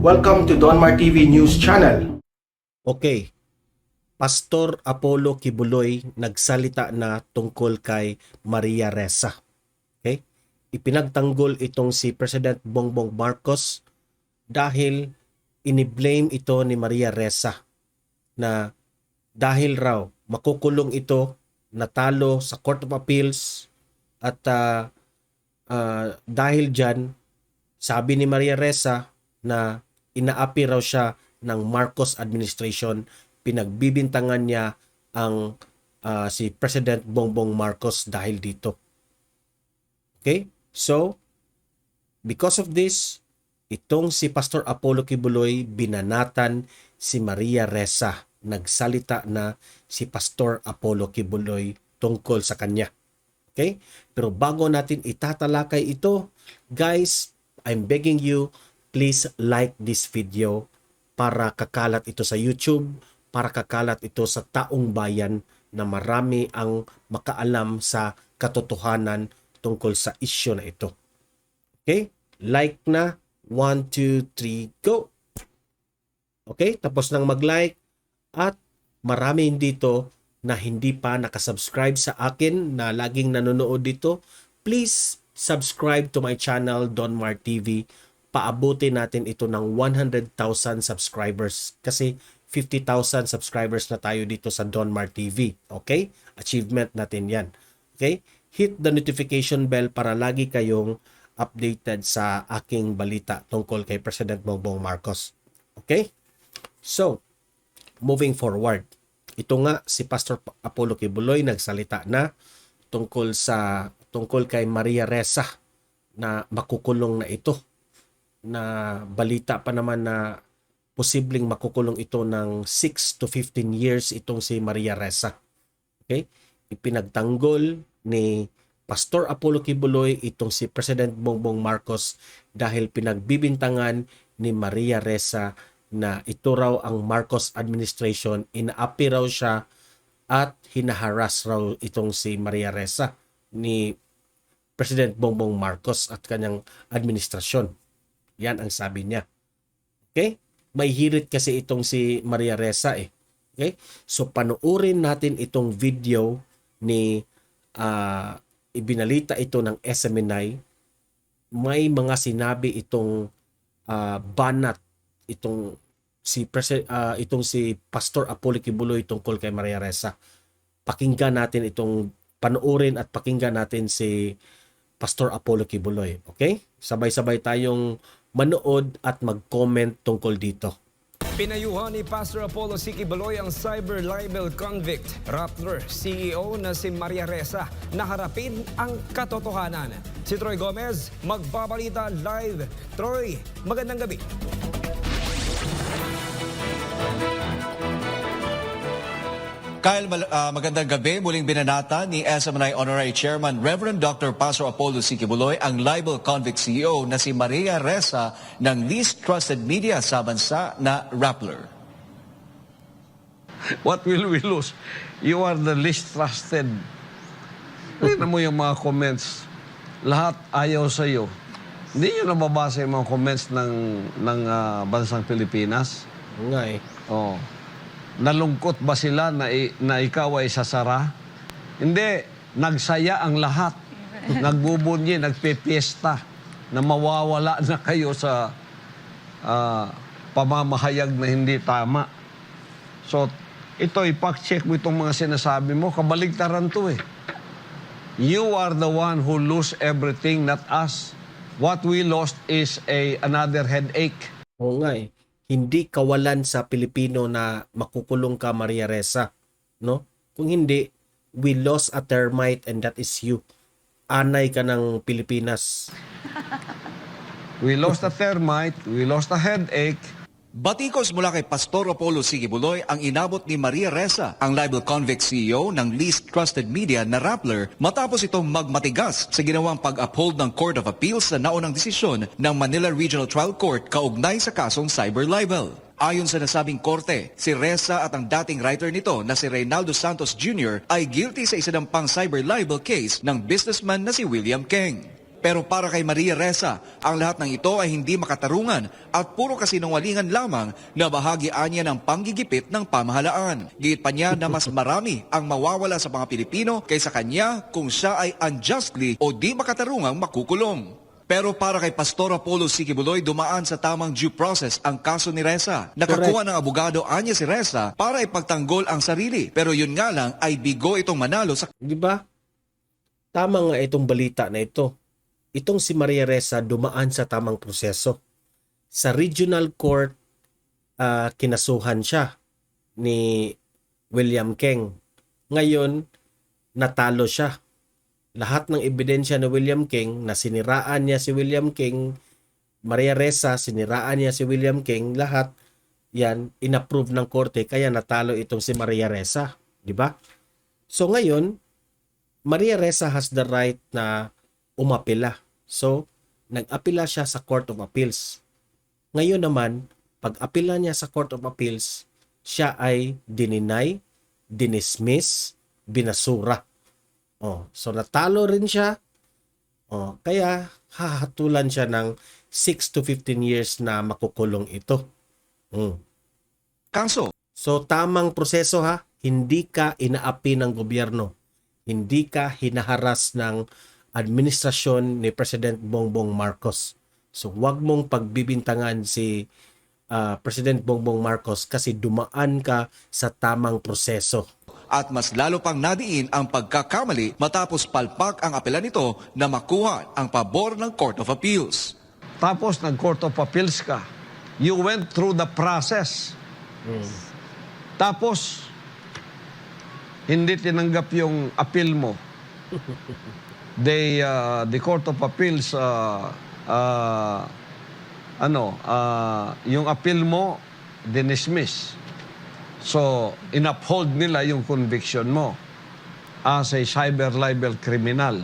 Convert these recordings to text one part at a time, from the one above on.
Welcome to Donmar TV News Channel. Okay, Pastor Apollo Kibuloy nagsalita na tungkol kay Maria Ressa. Okay? Ipinagtanggol itong si President Bongbong Marcos dahil iniblame ito ni Maria Ressa na dahil raw makukulong ito, natalo sa Court of Appeals at dahil dyan, sabi ni Maria Ressa na inaapi raw siya ng Marcos administration, pinagbibintangan niya ang si President Bongbong Marcos dahil dito. Okay? So, because of this, itong si Pastor Apollo Kibuloy binanatan si Maria Ressa. Nagsalita na si Pastor Apollo Kibuloy tungkol sa kanya. Okay? Pero bago natin itatalakay ito, guys, I'm begging you, please like this video para kakalat ito sa YouTube, para kakalat ito sa taong bayan na marami ang makaalam sa katotohanan tungkol sa issue na ito. Okay? Like na. 1, 2, 3, go! Okay? Tapos nang mag-like at marami dito na hindi pa nakasubscribe sa akin na laging nanonood dito, please subscribe to my channel, Donmar TV. Paabutin natin ito ng 100,000 subscribers kasi 50,000 subscribers na tayo dito sa Donmar TV. Okay? Achievement natin yan. Okay? Hit the notification bell para lagi kayong updated sa aking balita tungkol kay President Bongbong Marcos. Okay? So, moving forward. Ito nga si Pastor Apollo Kibuloy nagsalita na tungkol kay Maria Ressa na makukulong na ito. Na balita pa naman na posibleng makukulong ito ng 6 to 15 years itong si Maria Ressa. Okay? Ipinagtanggol ni Pastor Apollo Kibuloy itong si President Bongbong Marcos dahil pinagbibintangan ni Maria Ressa na ito raw ang Marcos administration, inaapi raw siya at hinaharas raw itong si Maria Ressa ni President Bongbong Marcos at kanyang administrasyon. Yan ang sabi niya. Okay? May hirit kasi itong si Maria Ressa eh. Okay? So panuorin natin itong video ni ibinalita ito ng SMNI. May mga sinabi itong banat itong si Pastor Apollo Kibuloy tungkol kay Maria Ressa. Pakinggan natin panoorin at pakinggan natin si Pastor Apollo Kibuloy. Okay? Sabay-sabay tayong manood at mag-comment tungkol dito. Pinayuhan ni Pastor Apollo C. Kibuloy ang cyber libel convict Rappler CEO na si Maria Ressa na harapin ang katotohanan. Si Troy Gomez magbabalita live. Troy, magandang gabi. Kyle, magandang gabi. Muling binanata ni SMNI Honorary Chairman Reverend Dr. Pastor Apollo C. Kibuloy ang libel convict CEO na si Maria Ressa ng least trusted media sa bansa na Rappler. What will we lose? You are the least trusted. Tignan mo yung mga comments. Lahat ayaw sa iyo. Hindi nyo nababasa yung mga comments ng bansang Pilipinas? Nga eh. Oh. Nalungkot ba sila na ikaw ay sasara? Hindi. Nagsaya ang lahat. Nagbubunyi, nagpipiesta na mawawala na kayo sa pamamahayag na hindi tama. So, ito, ipack-check mo itong mga sinasabi mo. Kabaligtaran to eh. You are the one who lose everything, not us. What we lost is another headache. Oo nga eh. Hindi kawalan sa Pilipino na makukulong ka, Maria Ressa. No? Kung hindi, we lost a termite and that is you. Anay ka ng Pilipinas. We lost a termite, we lost a headache. Batikos mula kay Pastor Apollo C. Kibuloy ang inabot ni Maria Ressa, ang libel convict CEO ng least trusted media na Rappler, matapos itong magmatigas sa ginawang pag-uphold ng Court of Appeals sa naunang desisyon ng Manila Regional Trial Court kaugnay sa kasong cyber libel. Ayon sa nasabing korte, si Ressa at ang dating writer nito na si Reynaldo Santos Jr. ay guilty sa isinampang cyber libel case ng businessman na si William Keng. Pero para kay Maria Ressa, ang lahat ng ito ay hindi makatarungan at puro kasinungalingan lamang na bahagi niya ng panggigipit ng pamahalaan. Giit pa niya na mas marami ang mawawala sa mga Pilipino kaysa kanya kung siya ay unjustly o di makatarungang makukulong. Pero para kay Pastor Apollo Sikibuloy, dumaan sa tamang due process ang kaso ni Ressa. Nakakuha ng abogado anya si Ressa para ipagtanggol ang sarili. Pero yun nga lang ay bigo itong manalo sa... Di ba? Tama nga itong balita na ito. Itong si Maria Ressa dumaan sa tamang proseso. Sa regional court, kinasuhan siya ni William Keng. Ngayon, natalo siya. Lahat ng ebidensya ni William Keng na siniraan niya si William Keng, Maria Ressa, siniraan niya si William Keng, lahat yan inapprove ng korte kaya natalo itong si Maria Ressa. Di ba? So ngayon, Maria Ressa has the right na umapila. So, nag-apila siya sa Court of Appeals. Ngayon naman, pag-apila niya sa Court of Appeals, siya ay dininay, dinismiss, binasura. So natalo rin siya. Kaya hahatulan siya ng 6 to 15 years na makukulong ito. kaso. So tamang proseso ha, hindi ka inaapi ng gobyerno. Hindi ka hinaharas ng administrasyon ni President Bongbong Marcos. So wag mong pagbibintangan si President Bongbong Marcos kasi dumaan ka sa tamang proseso. At mas lalo pang nadiin ang pagkakamali matapos palpak ang apela nito na makuha ang pabor ng Court of Appeals. Tapos nag-Court of Appeals ka. You went through the process. Tapos, hindi tinanggap yung appeal mo. The Court of Appeals, yung appeal mo, dinismiss. So, inuphold nila yung conviction mo as a cyber libel criminal.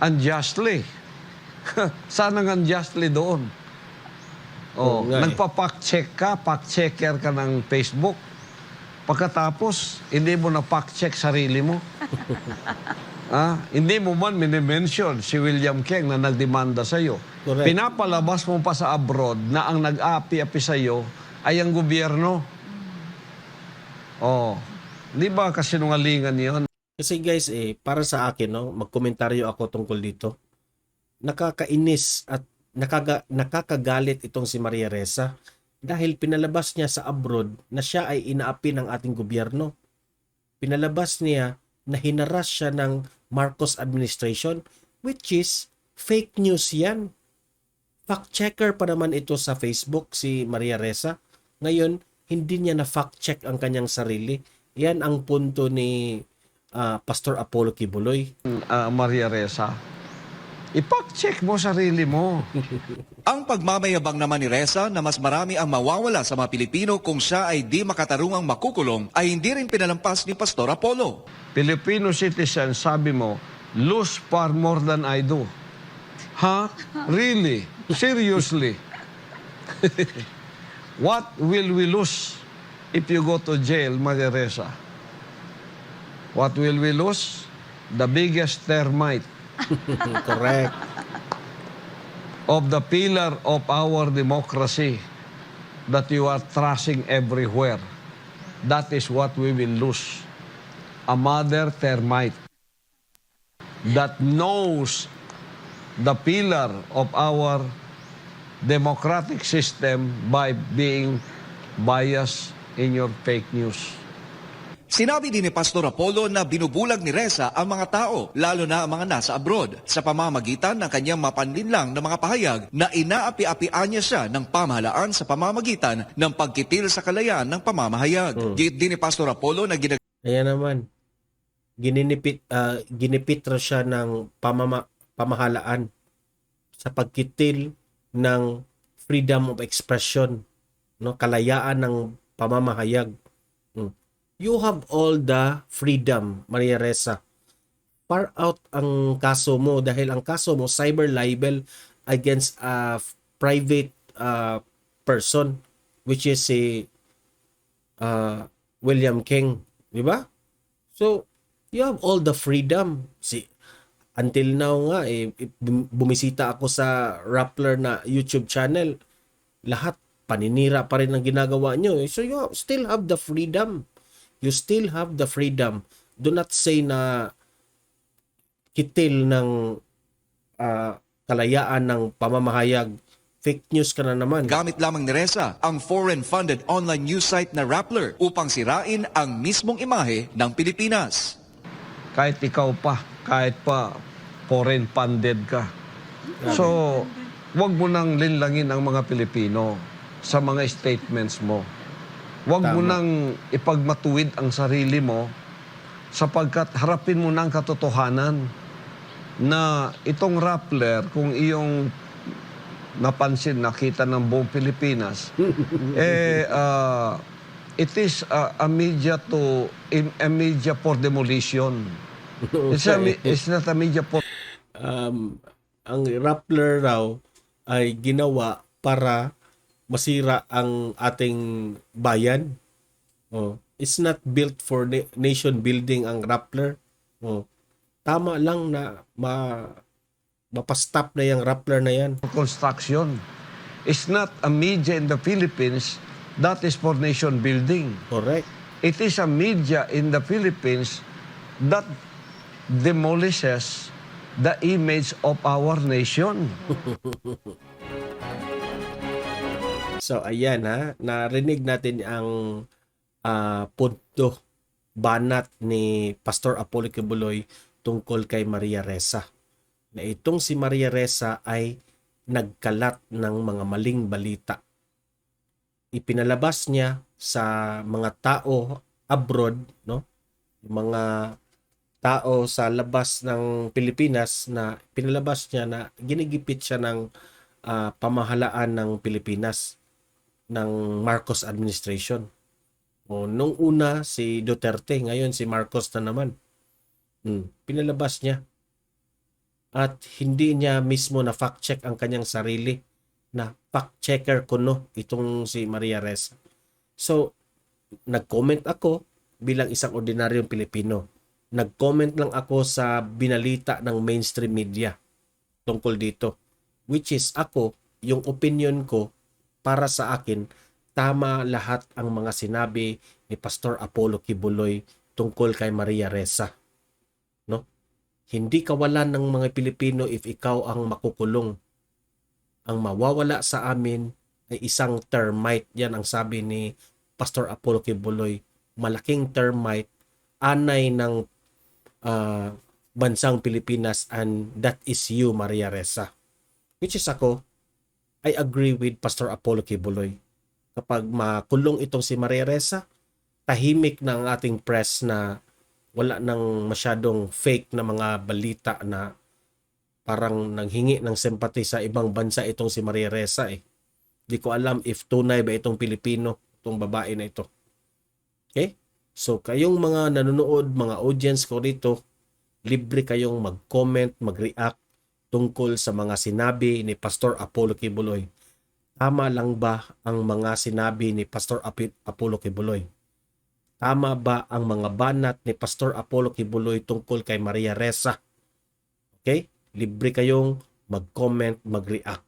Unjustly. Sana nga unjustly doon. Nagpa-fact check ka, fact checker ka ng Facebook. Pagkatapos, hindi mo na fact check sarili mo. Hindi mo man minimension si William Keng na nagdemanda sa'yo. Correct. Pinapalabas mo pa sa abroad na ang nag-api-api sa'yo ay ang gobyerno. Di ba kasinungalingan yun? Kasi guys, para sa akin, magkomentaryo ako tungkol dito. Nakakainis at nakakagalit itong si Maria Ressa dahil pinalabas niya sa abroad na siya ay inaapi ng ating gobyerno. Pinalabas niya na hinaras siya ng Marcos administration, which is fake news yan. Fact checker pa naman ito sa Facebook, si Maria Ressa. Ngayon, hindi niya na fact check ang kanyang sarili. Yan ang punto ni Pastor Apollo Kibuloy. Maria Ressa, ipact check mo sarili mo. Ang pagmamayabang naman ni Ressa na mas marami ang mawawala sa mga Pilipino kung siya ay di makatarungang makukulong ay hindi rin pinalampas ni Pastor Apollo. Filipino citizen, sabi mo, lose far more than I do. Really? Seriously? What will we lose if you go to jail, Maria Ressa? What will we lose? The biggest termite Correct. of the pillar of our democracy that you are thrashing everywhere. That is what we will lose. A mother termite that knows the pillar of our democratic system by being biased in your fake news. Sinabi din ni Pastor Apollo na binubulag ni Ressa ang mga tao, lalo na ang mga nasa abroad, sa pamamagitan ng kanyang mapanlinlang na mga pahayag na inaapi-apian niya siya ng pamahalaan sa pamamagitan ng pagkitil sa kalayaan ng pamamahayag. Giit din ni Pastor Apollo na Ayan naman. Ginipit raw siya ng pamahalaan sa pagkitil ng freedom of expression, kalayaan ng pamamahayag. You have all the freedom, Maria Ressa. Far out ang kaso mo dahil ang kaso mo cyber libel against a private person, which is si William Keng, di ba? So you have all the freedom. until now nga, bumisita ako sa Rappler na YouTube channel, lahat paninira pa rin ang ginagawa nyo. So you still have the freedom. You still have the freedom. Do not say na kitil ng kalayaan ng pamamahayag. Fake news ka na naman. Gamit lamang ni Ressa ang foreign-funded online news site na Rappler upang sirain ang mismong imahe ng Pilipinas. Kahit ikaw pa, kahit pa foreign funded ka. So, wag mo nang linlangin ang mga Pilipino sa mga statements mo. Wag mo nang ipagmatuwid ang sarili mo sapagkat harapin mo ng katotohanan na itong Rappler, kung iyong napansin, nakita ng buong Pilipinas, it is a media for demolition. It's not a media for... Ang Rappler raw ay ginawa para masira ang ating bayan. It's not built for nation building ang Rappler. Tama lang na mapastop na yung Rappler na yan. construction. It's not a media in the Philippines that is for nation building. Correct. It is a media in the Philippines that demolishes the image of our nation. So ayan narinig natin ang punto banat ni Pastor Apollo Kibuloy tungkol kay Maria Ressa. Na itong si Maria Ressa ay nagkalat ng mga maling balita. Ipinalabas niya sa mga tao abroad, no? Mga tao sa labas ng Pilipinas na pinalabas niya na ginigipit siya ng pamahalaan ng Pilipinas ng Marcos administration. Nung una si Duterte, ngayon si Marcos na naman. Pinalabas niya. At hindi niya mismo na fact-check ang kanyang sarili na fact-checker ko itong si Maria Ressa. So, nag-comment ako bilang isang ordinaryong Pilipino. Nag-comment lang ako sa binalita ng mainstream media tungkol dito. Which is ako, yung opinion ko para sa akin, tama lahat ang mga sinabi ni Pastor Apollo Kibuloy tungkol kay Maria Ressa. No? Hindi kawalan ng mga Pilipino if ikaw ang makukulong. Ang mawawala sa amin ay isang termite. Yan ang sabi ni Pastor Apollo Kibuloy. Malaking termite, anay ng bansang Pilipinas, and that is you, Maria Ressa. Which is ako, I agree with Pastor Apollo Kibuloy. Kapag makulong itong si Maria Ressa, tahimik na ang ating press na wala nang masyadong fake na mga balita na parang nanghingi ng sympathy sa ibang bansa itong si Maria Ressa Di ko alam if tunay ba itong Pilipino, itong babae na ito. Okay? So kayong mga nanonood, mga audience ko dito, libre kayong mag-comment, mag-react tungkol sa mga sinabi ni Pastor Apollo Kibuloy. Tama lang ba ang mga sinabi ni Pastor Apollo Kibuloy? Tama ba ang mga banat ni Pastor Apollo Kibuloy tungkol kay Maria Ressa? Okay? Libre kayong mag-comment, mag-react.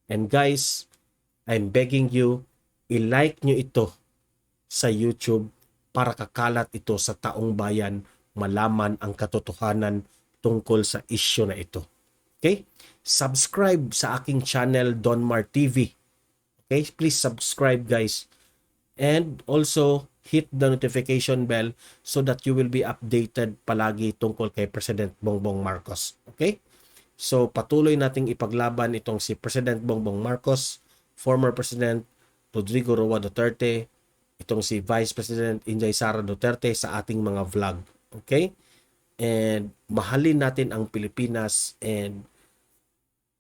And guys, I'm begging you, i-like nyo ito sa YouTube para kakalat ito sa taong bayan, malaman ang katotohanan tungkol sa issue na ito. Okay? Subscribe sa aking channel, Donmar TV. Okay? Please subscribe, guys. And also, hit the notification bell so that you will be updated palagi tungkol kay President Bongbong Marcos. Okay? So, patuloy nating ipaglaban itong si President Bongbong Marcos, former President Rodrigo Roa Duterte, itong si Vice President Inday Sara Duterte sa ating mga vlog. Okay? And mahalin natin ang Pilipinas. And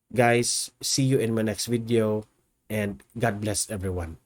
guys, see you in my next video. And God bless everyone.